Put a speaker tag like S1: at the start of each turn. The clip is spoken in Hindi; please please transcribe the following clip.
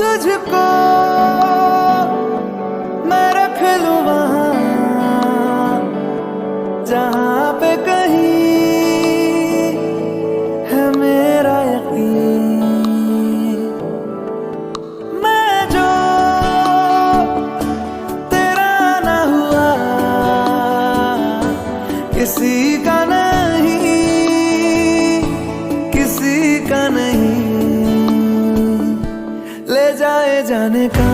S1: तुझको मैं रख लूं वहां जहां पे कहीं है मेरा यकीन। मैं जो तेरा ना हुआ किसी का नहीं, किसी का नहीं। ले जाए जाने का